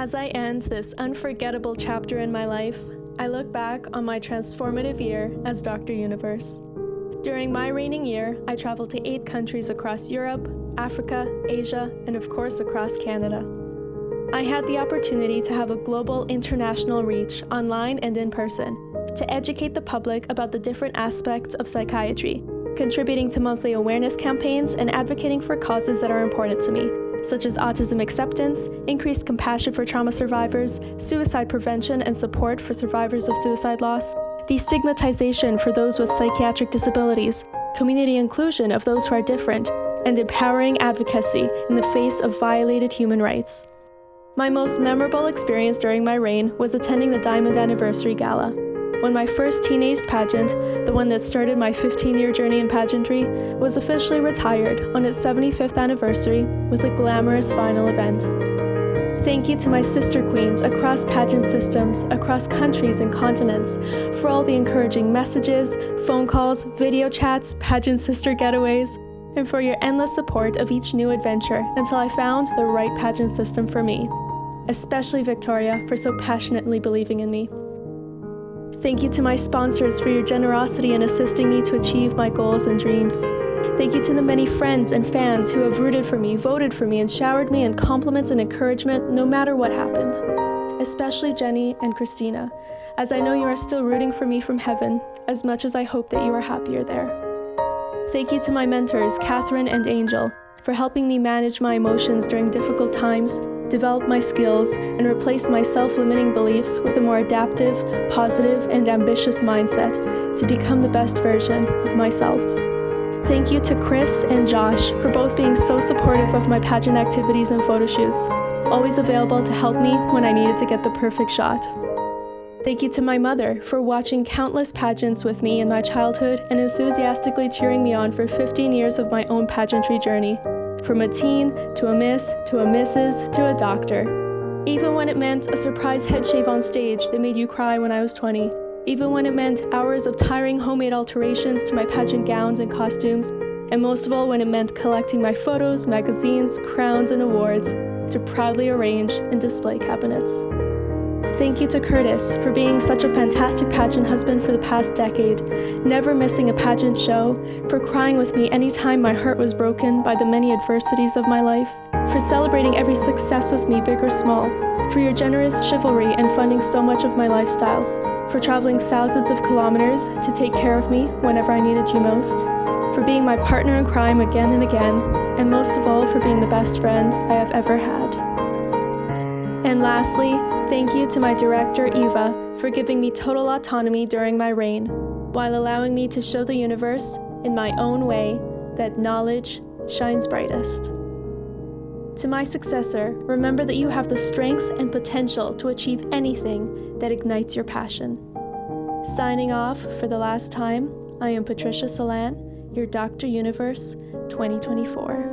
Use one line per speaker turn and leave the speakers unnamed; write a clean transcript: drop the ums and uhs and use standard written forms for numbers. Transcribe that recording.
As I end this unforgettable chapter in my life, I look back on my transformative year as Dr. Universe. During my reigning year, I traveled to 8 countries across Europe, Africa, Asia, and of course across Canada. I had the opportunity to have a global international reach, online and in person, to educate the public about the different aspects of psychiatry, contributing to monthly awareness campaigns and advocating for causes that are important to me, such as autism acceptance, increased compassion for trauma survivors, suicide prevention and support for survivors of suicide loss, destigmatization for those with psychiatric disabilities, community inclusion of those who are different, and empowering advocacy in the face of violated human rights. My most memorable experience during my reign was attending the Diamond Anniversary Gala, when my first teenage pageant, the one that started my 15-year journey in pageantry, was officially retired on its 75th anniversary with a glamorous final event. Thank you to my sister queens across pageant systems, across countries and continents, for all the encouraging messages, phone calls, video chats, pageant sister getaways, and for your endless support of each new adventure until I found the right pageant system for me. Especially Victoria for so passionately believing in me. Thank you to my sponsors for your generosity in assisting me to achieve my goals and dreams. Thank you to the many friends and fans who have rooted for me, voted for me, and showered me in compliments and encouragement no matter what happened. Especially Jenny and Christina, as I know you are still rooting for me from heaven, as much as I hope that you are happier there. Thank you to my mentors, Catherine and Angel, for helping me manage my emotions during difficult times, develop my skills, and replace my self-limiting beliefs with a more adaptive, positive, and ambitious mindset to become the best version of myself. Thank you to Chris and Josh for both being so supportive of my pageant activities and photo shoots, always available to help me when I needed to get the perfect shot. Thank you to my mother for watching countless pageants with me in my childhood and enthusiastically cheering me on for 15 years of my own pageantry journey. From a teen, to a miss, to a Mrs., to a doctor. Even when it meant a surprise head shave on stage that made you cry when I was 20. Even when it meant hours of tiring homemade alterations to my pageant gowns and costumes. And most of all when it meant collecting my photos, magazines, crowns, and awards to proudly arrange in display cabinets. Thank you to Curtis for being such a fantastic pageant husband for the past decade, never missing a pageant show, for crying with me anytime my heart was broken by the many adversities of my life, for celebrating every success with me, big or small, for your generous chivalry and funding so much of my lifestyle, for traveling thousands of kilometers to take care of me whenever I needed you most, for being my partner in crime again and again, and most of all for being the best friend I have ever had. And lastly, thank you to my director, Eva, for giving me total autonomy during my reign, while allowing me to show the universe, in my own way, that knowledge shines brightest. To my successor, remember that you have the strength and potential to achieve anything that ignites your passion. Signing off for the last time, I am Patricia Celan, your Dr. Universe 2024.